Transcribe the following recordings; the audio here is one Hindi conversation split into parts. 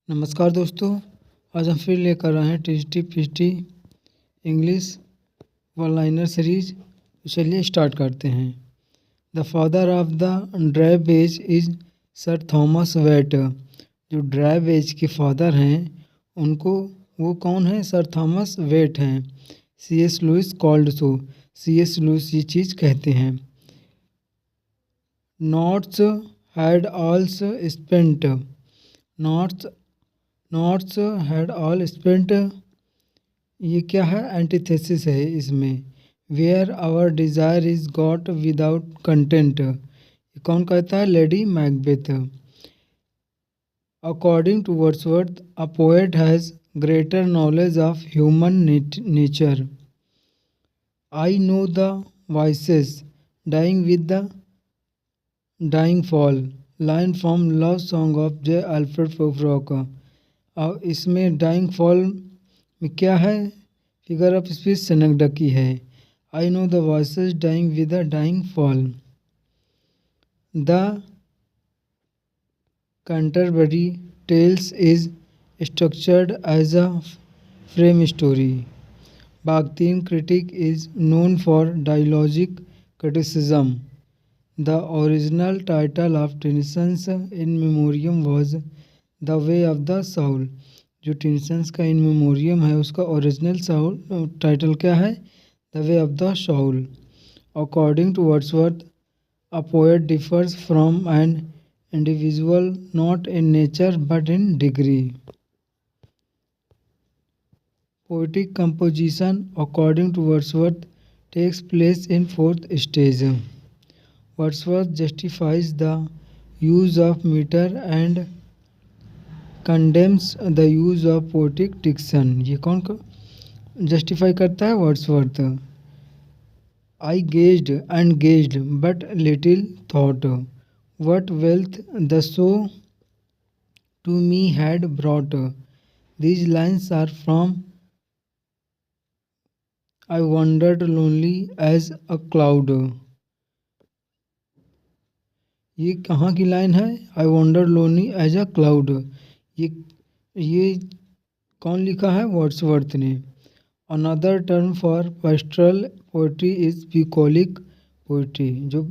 नमस्कार दोस्तों, आज हम फिर लेकर आए हैं T P English one liner series. तो चलिए स्टार्ट करते हैं। The father of the drab age is sir Thomas Wyatt. जो ड्राइव एज के फादर हैं उनको वो कौन है? सर थॉमस वेट हैं। C S Lewis called so, C S Lewis ये चीज़ कहते हैं। Naught's had all's spent, naught's had all spent, ये क्या है? एंटीथेसिस है इसमें। Where our desire is got without content, ये कौन कहता है? Lady Macbeth. According to Wordsworth, a poet has greater knowledge of human nature. I know the voices dying with the dying fall, line from love song of J Alfred Prufrock. और इसमें डाइंग फॉल में क्या है? फिगर ऑफ स्पीच सेनेक्डकी है। I know the voices dying with the dying fall. The Canterbury tales is structured as a frame story. Bakhtin critic is known for dialogic criticism. The original title of Tennyson's In Memoriam was the way of the soul. जो टेनिसन्स का इन मेमोरियम है उसका ओरिजिनल साउल टाइटल क्या है? The way of the soul. According to Wordsworth, a poet differs from an individual not in nature but in degree. Poetic composition according to Wordsworth takes place in fourth stage. Wordsworth justifies the use of metre and condemns the use of poetic diction. ये कौन जस्टिफाई करता है? Wordsworth. I gazed and gazed but little thought what wealth the show to me had brought. These lines are from I wandered lonely as a cloud. ये कहाँ की लाइन है? I wandered lonely as a cloud. ये कौन लिखा है? वर्ड्सवर्थ ने। Another term for pastoral poetry is bucolic poetry. जो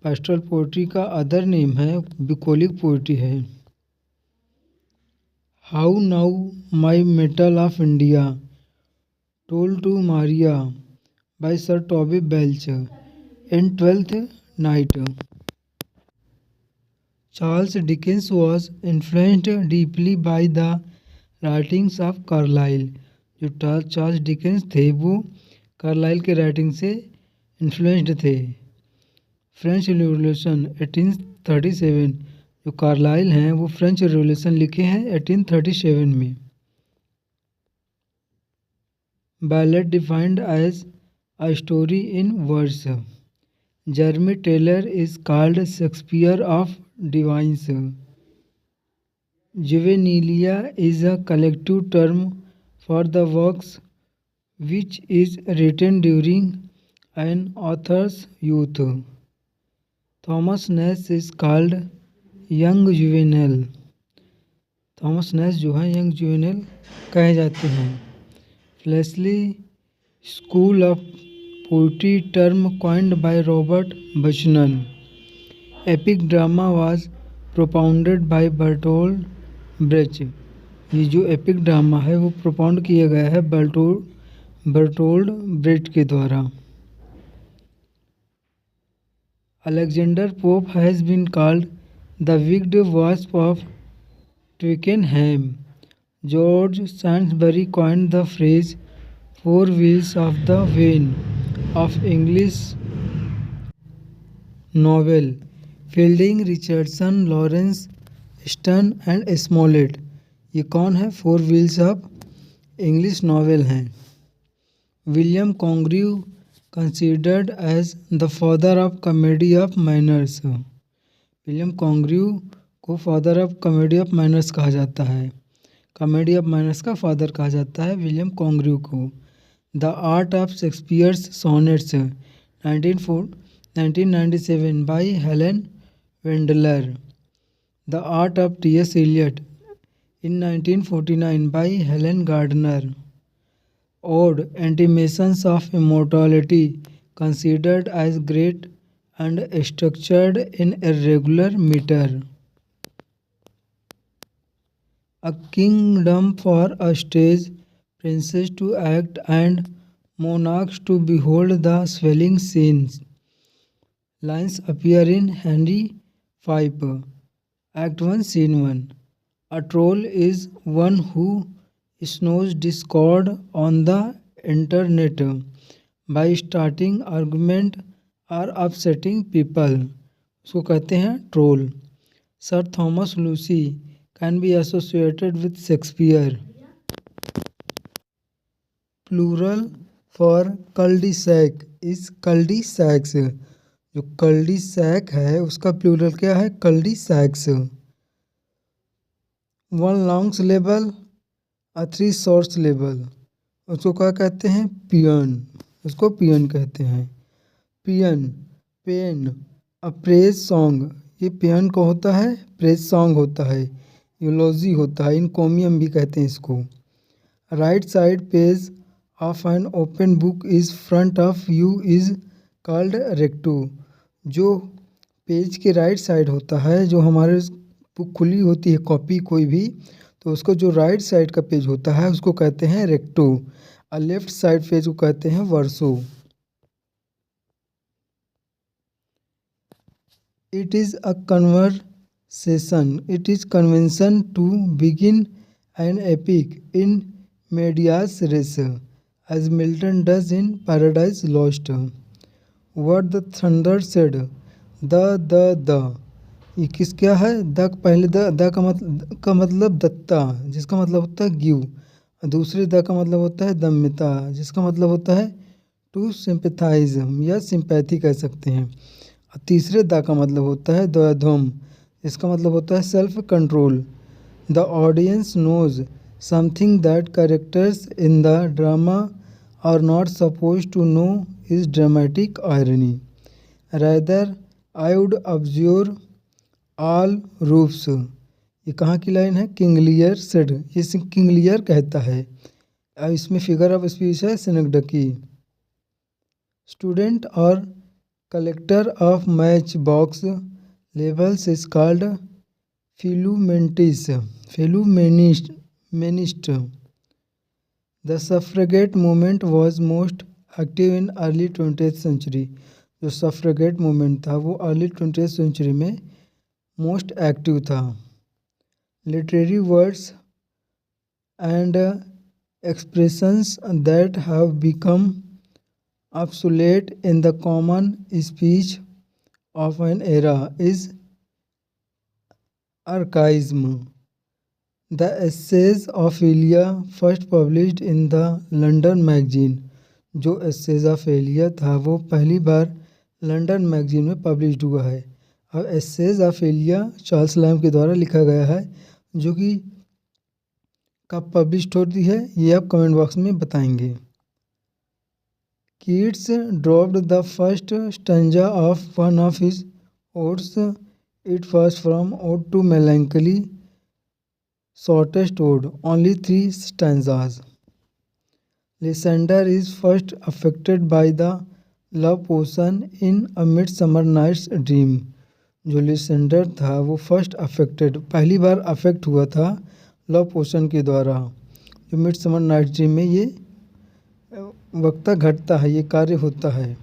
पेस्ट्रल पोइट्री का अदर नेम है बुकोलिक पोइट्री है। How now my metal of India told to Maria by sir Toby Belch in 12th night. Charles Dickens was influenced deeply by the writings of Carlyle। जो चार्ल्स डिकेंस थे वो कार्लाइल के राइटिंग से इन्फ्लुएंस्ड थे। फ्रेंच रिवॉल्यूशन 1837, जो कार्लाइल हैं वो फ्रेंच रिवॉल्यूशन लिखे हैं 1837 में। Ballad defined as a story in words. Jeremy Taylor is called Shakespeare of divines. Juvenilia is a collective term for the works which is written during an author's youth. Thomas Nash is called young juvenile। Thomas Nashe जो है यंग जुवेनिल कहे जाते हैं। Fleshly school of poetry term coined by Robert Buchanan. Epic drama was propounded by Bertolt Brecht. ये जो एपिक ड्रामा है वो प्रोपाउंड किया गया है बर्टोल्ड ब्रेच के द्वारा। Alexander Pope has been called the wicked wasp of Twickenham. George Saintsbury coined the phrase four wheels of the wain of English novel. Fielding, Richardson, Laurence Sterne and Smollett, ये कौन है? Four wheels of English novel हैं। William Congreve considered as the father of comedy of manners. William Congreve को father of comedy of manners कहा जाता है। कॉमेडी ऑफ मैनर्स का फादर कहा जाता है विलियम कॉन्ग्र्यू को। The art of Shakespeare's sonnets 1997 by Helen Vendler. The art of T S. Eliot in 1949 by Helen Gardner. Ode, Intimations of Immortality, considered as great and structured in irregular meter. A kingdom for a stage, princes to act, and monarchs to behold the swelling scenes. Lines appear in Henry V, Act 1, Scene 1. A troll is one who sows discord on the internet by starting argument or upsetting people. उसको कहते हैं troll. Sir Thomas Lucy can be associated with Shakespeare. Plural for cul-de-sac is cul-de-sacs. जो cul-de-sac है उसका प्लूरल क्या है? cul-de-sacs. One long syllable, a three short syllable. उसको क्या कहते हैं? पियन. उसको पियन कहते हैं. पियन, पेन, अ प्रेज सॉन्ग. ये पियन को होता है, प्रेज सॉन्ग होता है, यूलॉजी होता है, इनकोमियम भी कहते हैं इसको. Right side page of an open book is front of you is called recto. जो पेज के राइट साइड होता है, जो हमारे बुक खुली होती है कॉपी कोई भी, तो उसको जो राइट साइड का पेज होता है उसको कहते हैं रेक्टो. और लेफ्ट साइड पेज को कहते हैं verso. It is a conversation. It is convention to begin an epic in medias res, as Milton does in Paradise Lost. What the thunder said. The ये किस क्या है? द पहले द का मतलब दत्ता, जिसका मतलब होता है गिव. दूसरे द का मतलब होता है दम्यता, जिसका मतलब होता है टू सिंपैथाइज या सिंपैथी कह सकते हैं. तीसरे दा का मतलब होता है द्वैधम, इसका मतलब होता है self control. The audience knows something that characters in the drama are not suppose to know is dramatic irony. Rather I would observe all roofs. ये कहाँ की लाइन है? King Lear said. ये किंगलियर कहता है. अब इसमें फिगर ऑफ स्पीच है सिनेक्डकी. स्टूडेंट और collector of matchbox labels is called Philumenist. The suffragette movement was most active in early 20th century. जो suffragette movement था वो early 20th century में most active था. Literary words and expressions that have become obsolete in the common speech of an era is archaism. The essays of Elia first published in the London Magazine. जो essays of Elia था वो पहली बार लंदन मैगजीन में पब्लिश्ड हुआ है. और essays of Elia Charles lamb के द्वारा लिखा गया है, जो कि कब पब्लिश्ड होती है ये आप कमेंट बॉक्स में बताएंगे. Keats dropped the first stanza of one of his odes. It was from Ode to Melancholy, shortest ode, only 3 stanzas. Lysander is first affected by the love potion in A Midsummer Night's Dream. जो लिसेंडर था वो फर्स्ट अफेक्टेड, पहली बार अफेक्ट हुआ था लव पोशन के द्वारा. जो मिडसमर नाइट ड्रीम में ये वक्ता घटता है, ये कार्य होता है.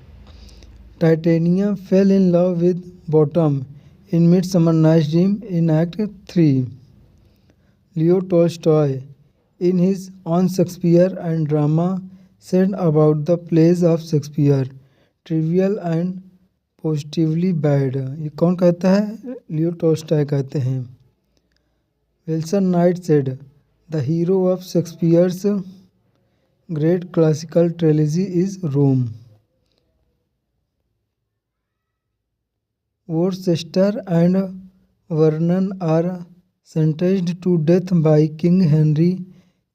Titania fell in love with Bottom in Midsummer Night's Dream in act 3. Leo Tolstoy in his on Shakespeare and drama said about the plays of Shakespeare trivial and positively bad. ये कौन कहता है? लियो टॉल्स्टॉय कहते हैं. Wilson Knight said the hero of Shakespeare's great classical trilogy is Rome. Worcester and Vernon are sentenced to death by King Henry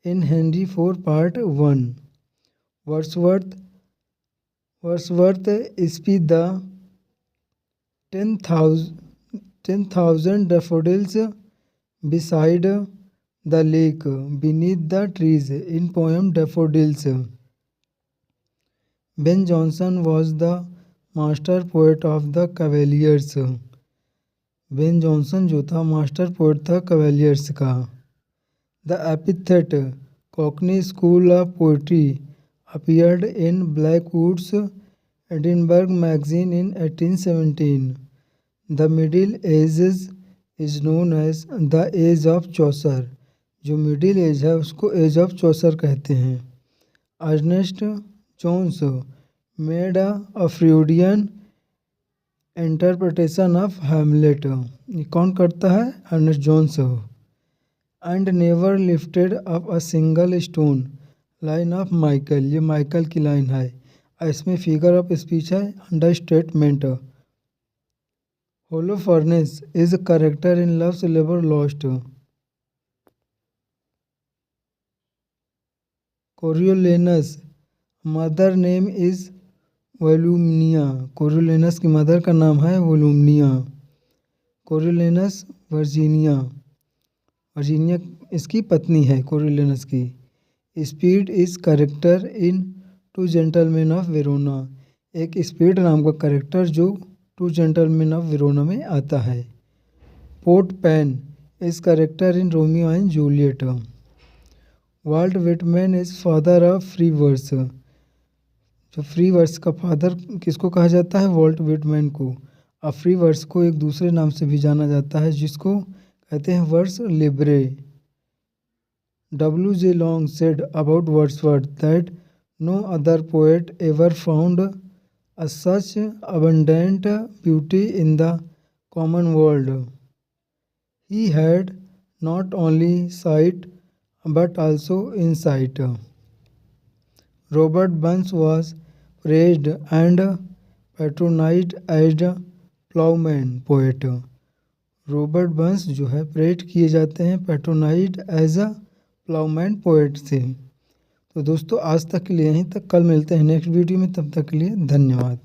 in Henry IV Part 1. Wordsworth spied the 10,000 daffodils beside the lake, beneath the trees in poem Daffodils. Ben Jonson was the master poet of the Cavaliers. Ben Jonson जो था मास्टर पोएट था कवेलियर्स का। The epithet cockney school of poetry appeared in Blackwood's Edinburgh magazine in 1817। The middle ages is known as the age of Chaucer. जो मिडिल एज है उसको एज ऑफ चौसर कहते हैं। Ernest Jones made a Freudian interpretation of Hamlet. ये कौन करता है? Ernest Jones. And never lifted up a single stone, line of Michael. ये माइकल की लाइन है। इसमें फिगर ऑफ स्पीच है, understatement. Holofernes is character in Love's Labour Lost. Coriolanus mother name is Volumnia. Coriolanus की मदर का नाम है वोलुमनिया। कोरियोलेनस वर्जीनिया, वर्जीनिया इसकी पत्नी है कोरियोलेनस की। Speed is character in two gentlemen of Verona. एक स्पीड नाम का करेक्टर जो टू जेंटलमैन ऑफ वेरोना में आता है। Potpan is character in Romeo and Juliet. Walt Whitman is father of free verse. जो फ्री वर्स का फादर किसको कहा जाता है? वॉल्ट विटमैन को। अब फ्री वर्स को एक दूसरे नाम से भी जाना जाता है जिसको कहते हैं verse libre. W.J. Long said about Wordsworth that no other poet ever found a such abundant beauty in the common world. He had not only sight but also insight. Robert Burns was praised and patronized as a plowman poet. Robert Burns जो है प्रेट किए जाते हैं patronised as a Ploughman poet से। तो दोस्तों आज तक के लिए यहीं तक, कल मिलते हैं नेक्स्ट वीडियो में, तब तक के लिए धन्यवाद।